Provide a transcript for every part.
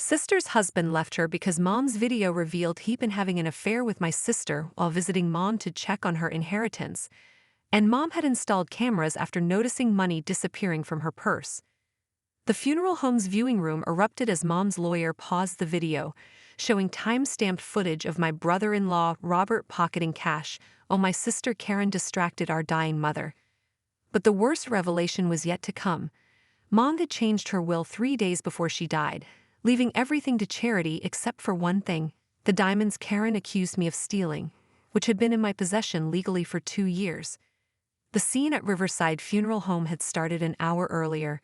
Sister's husband left her because Mom's video revealed he'd been having an affair with my sister while visiting Mom to check on her inheritance, and Mom had installed cameras after noticing money disappearing from her purse. The funeral home's viewing room erupted as Mom's lawyer paused the video, showing time-stamped footage of my brother-in-law Robert pocketing cash while my sister Karen distracted our dying mother. But the worst revelation was yet to come. Mom had changed her will 3 days before she died, leaving everything to charity except for one thing: the diamonds Karen accused me of stealing, which had been in my possession legally for 2 years. The scene at Riverside Funeral Home had started an hour earlier.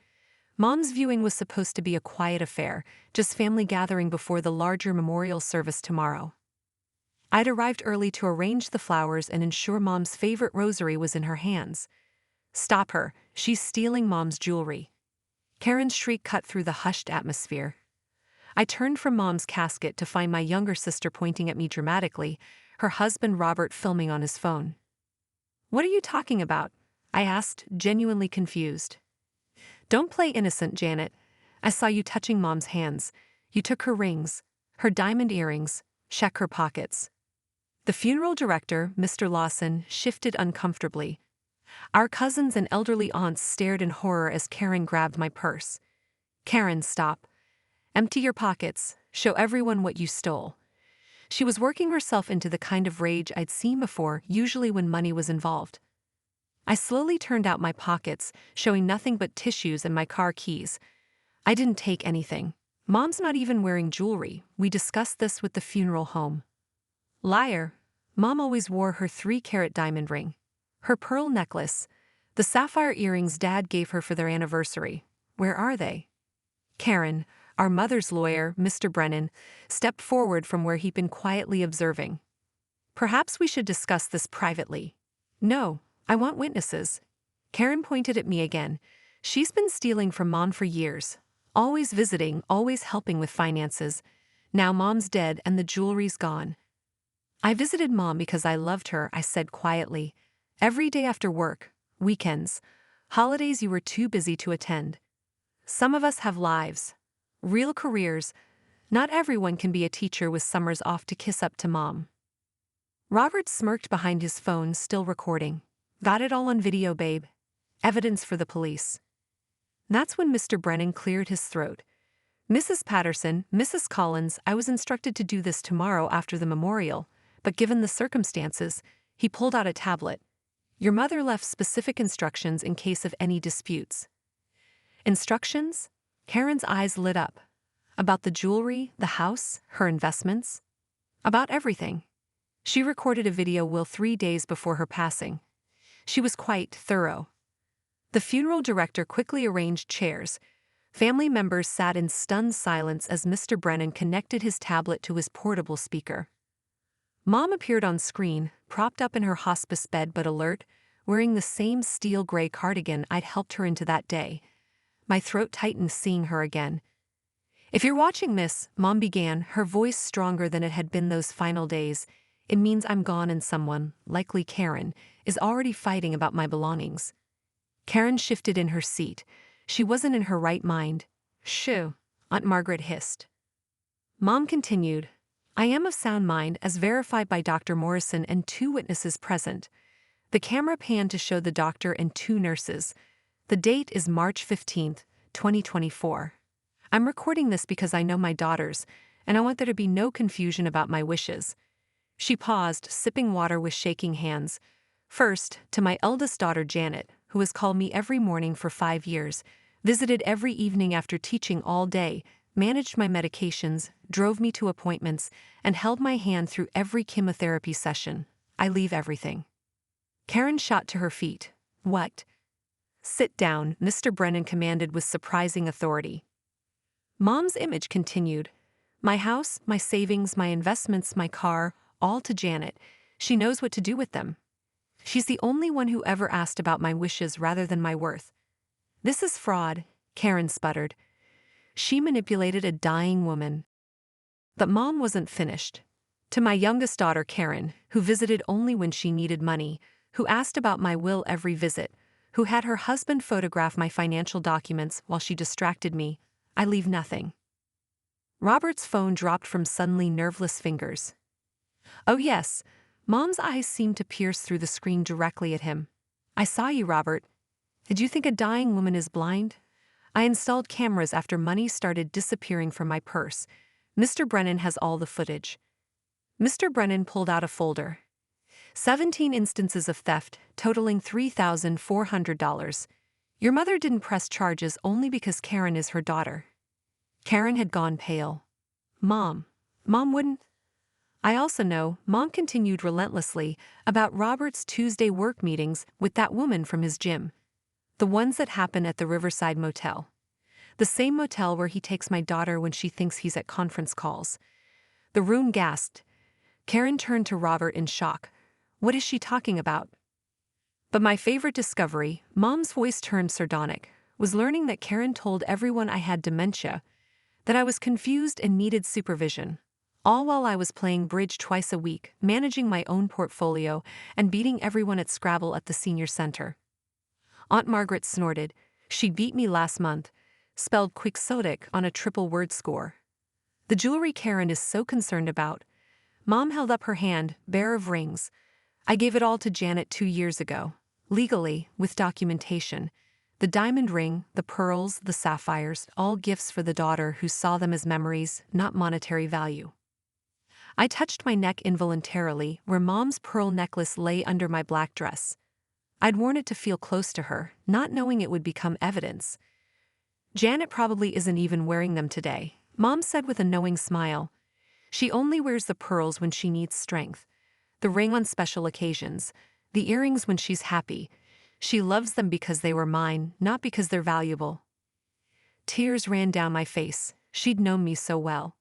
Mom's viewing was supposed to be a quiet affair, just family gathering before the larger memorial service tomorrow. I'd arrived early to arrange the flowers and ensure Mom's favorite rosary was in her hands. "Stop her, she's stealing Mom's jewelry." Karen's shriek cut through the hushed atmosphere. I turned from Mom's casket to find my younger sister pointing at me dramatically, her husband Robert filming on his phone. "What are you talking about?" I asked, genuinely confused. "Don't play innocent, Janet. I saw you touching Mom's hands. You took her rings, her diamond earrings. Check her pockets." The funeral director, Mr. Lawson, shifted uncomfortably. Our cousins and elderly aunts stared in horror as Karen grabbed my purse. "Karen, stop. Empty your pockets. Show everyone what you stole." She was working herself into the kind of rage I'd seen before, usually when money was involved. I slowly turned out my pockets, showing nothing but tissues and my car keys. I didn't take anything. Mom's not even wearing jewelry. We discussed this with the funeral home. Liar. Mom always wore her 3-carat diamond ring, her pearl necklace, the sapphire earrings Dad gave her for their anniversary. Where are they? Karen, our mother's lawyer, Mr. Brennan, stepped forward from where he'd been quietly observing. "Perhaps we should discuss this privately." "No, I want witnesses." Karen pointed at me again. "She's been stealing from Mom for years. Always visiting, always helping with finances. Now Mom's dead and the jewelry's gone." "I visited Mom because I loved her," I said quietly. "Every day after work, weekends, holidays you were too busy to attend. Some of us have lives, real careers. Not everyone can be a teacher with summers off to kiss up to Mom." Robert smirked behind his phone, still recording. "Got it all on video, babe. Evidence for the police." That's when Mr. Brennan cleared his throat. "Mrs. Patterson, Mrs. Collins, I was instructed to do this tomorrow after the memorial, but given the circumstances," he pulled out a tablet. "Your mother left specific instructions in case of any disputes." Instructions? Karen's eyes lit up. About the jewelry, the house, her investments? About everything. She recorded a video will 3 days before her passing. She was quite thorough. The funeral director quickly arranged chairs. Family members sat in stunned silence as Mr. Brennan connected his tablet to his portable speaker. Mom appeared on screen, propped up in her hospice bed but alert, wearing the same steel gray cardigan I'd helped her into that day. My throat tightened seeing her again. "If you're watching this," Mom began, her voice stronger than it had been those final days, "it means I'm gone and someone, likely Karen, is already fighting about my belongings." Karen shifted in her seat. She wasn't in her right mind. "Shoo," Aunt Margaret hissed. Mom continued, "I am of sound mind as verified by Dr. Morrison and 2 witnesses present." The camera panned to show the doctor and 2 nurses. The date is March 15th, 2024. I'm recording this because I know my daughters, and I want there to be no confusion about my wishes. She paused, sipping water with shaking hands. "First, to my eldest daughter Janet, who has called me every morning for 5 years, visited every evening after teaching all day, managed my medications, drove me to appointments, and held my hand through every chemotherapy session. I leave everything." Karen shot to her feet. "What?" "Sit down," Mr. Brennan commanded with surprising authority. Mom's image continued. "My house, my savings, my investments, my car, all to Janet. She knows what to do with them. She's the only one who ever asked about my wishes rather than my worth." "This is fraud," Karen sputtered. "She manipulated a dying woman." But Mom wasn't finished. "To my youngest daughter Karen, who visited only when she needed money, who asked about my will every visit, who had her husband photograph my financial documents while she distracted me, I leave nothing." Robert's phone dropped from suddenly nerveless fingers. Oh yes, Mom's eyes seemed to pierce through the screen directly at him. I saw you, Robert. Did you think a dying woman is blind? I installed cameras after money started disappearing from my purse. Mr. Brennan has all the footage. Mr. Brennan pulled out a folder. 17 instances of theft, totaling $3,400. Your mother didn't press charges only because Karen is her daughter. Karen had gone pale. Mom wouldn't. I also know, Mom continued relentlessly, about Robert's Tuesday work meetings with that woman from his gym. The ones that happen at the Riverside Motel. The same motel where he takes my daughter when she thinks he's at conference calls. The room gasped. Karen turned to Robert in shock. What is she talking about? But my favorite discovery, Mom's voice turned sardonic, was learning that Karen told everyone I had dementia, that I was confused and needed supervision. All while I was playing bridge twice a week, managing my own portfolio, and beating everyone at Scrabble at the senior center. Aunt Margaret snorted. She beat me last month, spelled quixotic on a triple word score. The jewelry Karen is so concerned about. Mom held up her hand, bare of rings. I gave it all to Janet 2 years ago. Legally, with documentation. The diamond ring, the pearls, the sapphires, all gifts for the daughter who saw them as memories, not monetary value. I touched my neck involuntarily, where Mom's pearl necklace lay under my black dress. I'd worn it to feel close to her, not knowing it would become evidence. Janet probably isn't even wearing them today, Mom said with a knowing smile. She only wears the pearls when she needs strength, the ring on special occasions, the earrings when she's happy. She loves them because they were mine, not because they're valuable. Tears ran down my face. She'd known me so well.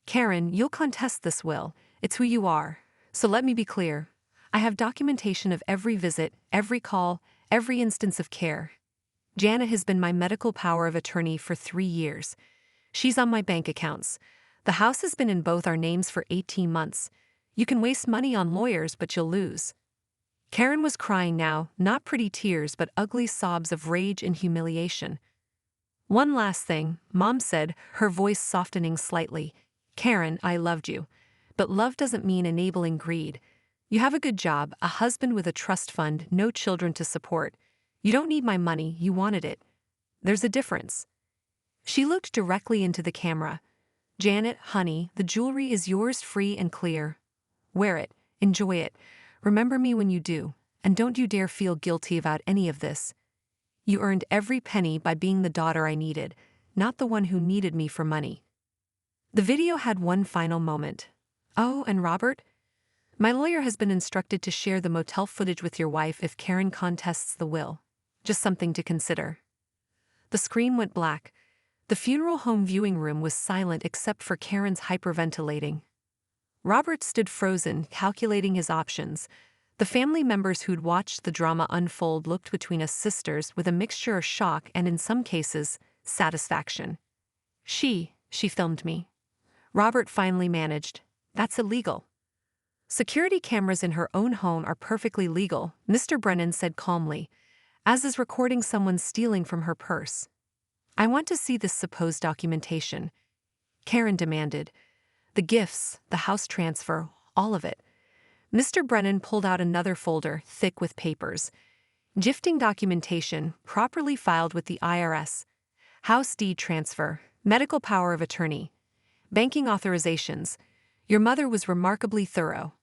Karen, you'll contest this will. It's who you are. So let me be clear. I have documentation of every visit, every call, every instance of care. Janet has been my medical power of attorney for 3 years. She's on my bank accounts. The house has been in both our names for 18 months. You can waste money on lawyers, but you'll lose. Karen was crying now, not pretty tears but ugly sobs of rage and humiliation. One last thing, Mom said, her voice softening slightly. Karen, I loved you. But love doesn't mean enabling greed. You have a good job, a husband with a trust fund, no children to support. You don't need my money, you wanted it. There's a difference. She looked directly into the camera. Janet, honey, the jewelry is yours free and clear. Wear it, enjoy it. Remember me when you do, and don't you dare feel guilty about any of this. You earned every penny by being the daughter I needed, not the one who needed me for money. The video had one final moment. Oh, and Robert? My lawyer has been instructed to share the motel footage with your wife if Karen contests the will. Just something to consider. The screen went black. The funeral home viewing room was silent except for Karen's hyperventilating. Robert stood frozen, calculating his options. The family members who'd watched the drama unfold looked between us sisters with a mixture of shock and, in some cases, satisfaction. She filmed me. Robert finally managed. That's illegal. Security cameras in her own home are perfectly legal, Mr. Brennan said calmly, as is recording someone stealing from her purse. I want to see this supposed documentation. Karen demanded. The gifts, the house transfer, all of it. Mr. Brennan pulled out another folder, thick with papers. Gifting documentation, properly filed with the IRS. House deed transfer, medical power of attorney. Banking authorizations. Your mother was remarkably thorough.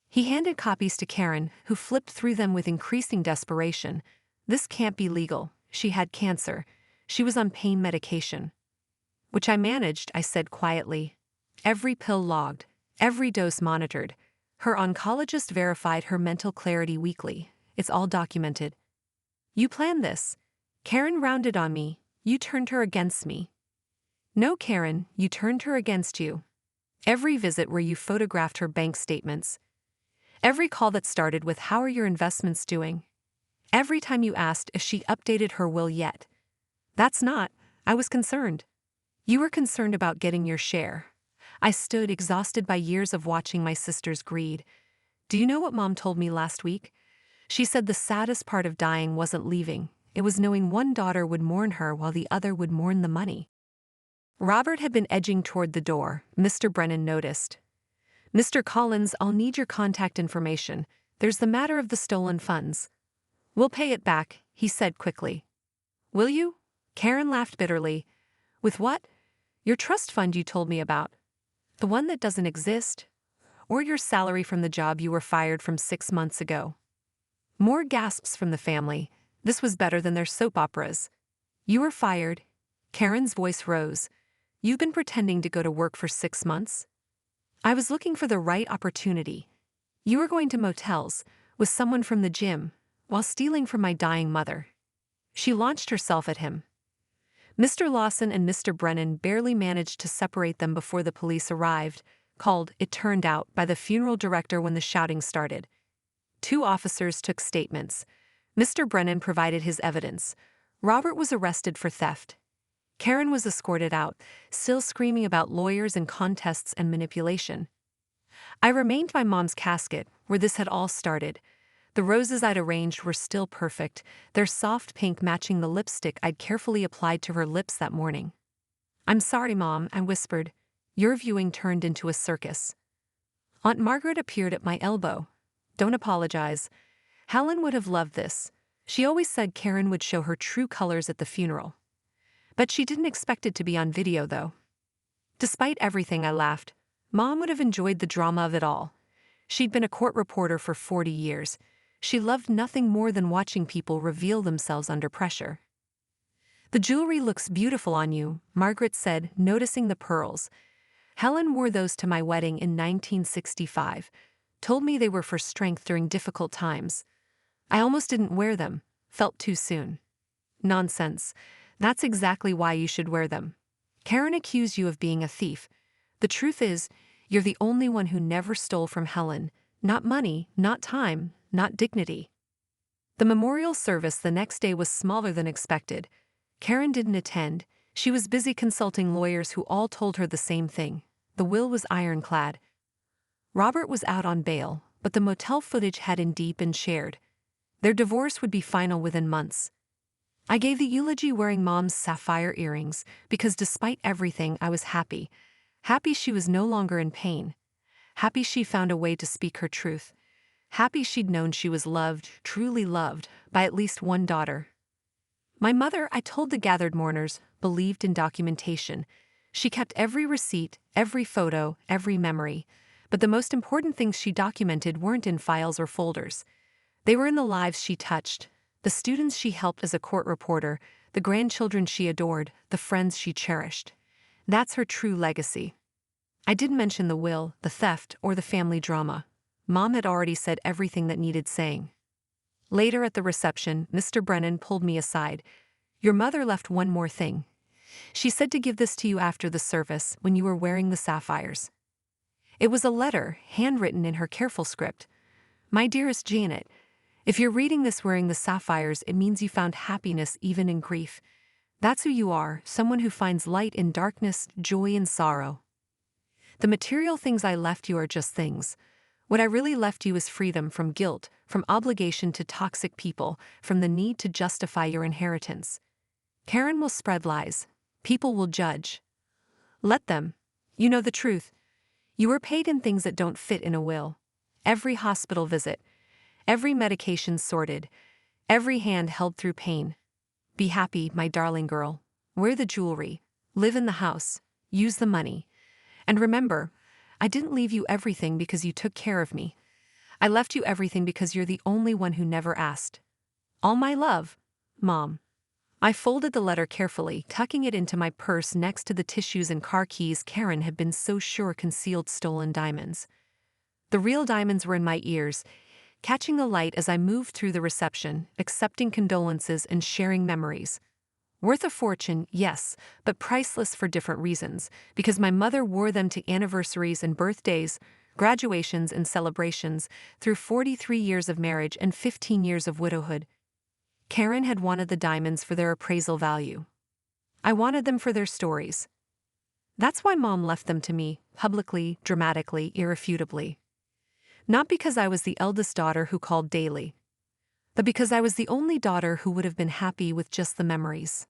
He handed copies to Karen, who flipped through them with increasing desperation. This can't be legal. She had cancer. She was on pain medication. Which I managed, I said quietly. Every pill logged, every dose monitored. Her oncologist verified her mental clarity weekly. It's all documented. You planned this. Karen rounded on me. You turned her against me. No, Karen, you turned her against you. Every visit where you photographed her bank statements. Every call that started with how are your investments doing? Every time you asked if she updated her will yet. That's not. I was concerned. You were concerned about getting your share. I stood exhausted by years of watching my sister's greed. Do you know what Mom told me last week? She said the saddest part of dying wasn't leaving. It was knowing one daughter would mourn her while the other would mourn the money. Robert had been edging toward the door. Mr. Brennan noticed. "Mr. Collins, I'll need your contact information. There's the matter of the stolen funds." "We'll pay it back," he said quickly. "Will you?" Karen laughed bitterly. "With what?" "Your trust fund you told me about. The one that doesn't exist? Or your salary from the job you were fired from 6 months ago?" More gasps from the family. This was better than their soap operas. "You were fired." Karen's voice rose. "You've been pretending to go to work for 6 months?" "I was looking for the right opportunity. You were going to motels, with someone from the gym, while stealing from my dying mother." She launched herself at him. Mr. Lawson and Mr. Brennan barely managed to separate them before the police arrived, called, it turned out, by the funeral director when the shouting started. 2 officers took statements. Mr. Brennan provided his evidence. Robert was arrested for theft. Karen was escorted out, still screaming about lawyers and contests and manipulation. I remained by Mom's casket, where this had all started. The roses I'd arranged were still perfect, their soft pink matching the lipstick I'd carefully applied to her lips that morning. "I'm sorry, Mom," I whispered. "Your viewing turned into a circus." Aunt Margaret appeared at my elbow. "Don't apologize. Helen would have loved this. She always said Karen would show her true colors at the funeral. But she didn't expect it to be on video, though." Despite everything, I laughed. Mom would have enjoyed the drama of it all. She'd been a court reporter for 40 years. She loved nothing more than watching people reveal themselves under pressure. "The jewelry looks beautiful on you," Margaret said, noticing the pearls. "Helen wore those to my wedding in 1965. Told me they were for strength during difficult times. I almost didn't wear them. Felt too soon." "Nonsense. That's exactly why you should wear them. Karen accused you of being a thief. The truth is, you're the only one who never stole from Helen. Not money, not time, not dignity." The memorial service the next day was smaller than expected. Karen didn't attend. She was busy consulting lawyers who all told her the same thing. The will was ironclad. Robert was out on bail, but the motel footage had indeed been shared. Their divorce would be final within months. I gave the eulogy wearing Mom's sapphire earrings, because despite everything I was happy. Happy she was no longer in pain. Happy she found a way to speak her truth. Happy she'd known she was loved, truly loved, by at least one daughter. My mother, I told the gathered mourners, believed in documentation. She kept every receipt, every photo, every memory. But the most important things she documented weren't in files or folders. They were in the lives she touched, the students she helped as a court reporter, the grandchildren she adored, the friends she cherished. That's her true legacy. I didn't mention the will, the theft, or the family drama. Mom had already said everything that needed saying. Later at the reception, Mr. Brennan pulled me aside. "Your mother left one more thing. She said to give this to you after the service, when you were wearing the sapphires." It was a letter, handwritten in her careful script. "My dearest Janet, if you're reading this wearing the sapphires, it means you found happiness even in grief. That's who you are, someone who finds light in darkness, joy in sorrow. The material things I left you are just things. What I really left you is freedom from guilt, from obligation to toxic people, from the need to justify your inheritance. Karen will spread lies. People will judge. Let them. You know the truth. You were paid in things that don't fit in a will. Every hospital visit. Every medication sorted. Every hand held through pain. Be happy, my darling girl. Wear the jewelry. Live in the house. Use the money. And remember, I didn't leave you everything because you took care of me. I left you everything because you're the only one who never asked. All my love, Mom." I folded the letter carefully, tucking it into my purse next to the tissues and car keys Karen had been so sure concealed stolen diamonds. The real diamonds were in my ears, catching the light as I moved through the reception, accepting condolences and sharing memories. Worth a fortune, yes, but priceless for different reasons, because my mother wore them to anniversaries and birthdays, graduations and celebrations, through 43 years of marriage and 15 years of widowhood. Karen had wanted the diamonds for their appraisal value. I wanted them for their stories. That's why Mom left them to me, publicly, dramatically, irrefutably. Not because I was the eldest daughter who called daily, but because I was the only daughter who would have been happy with just the memories.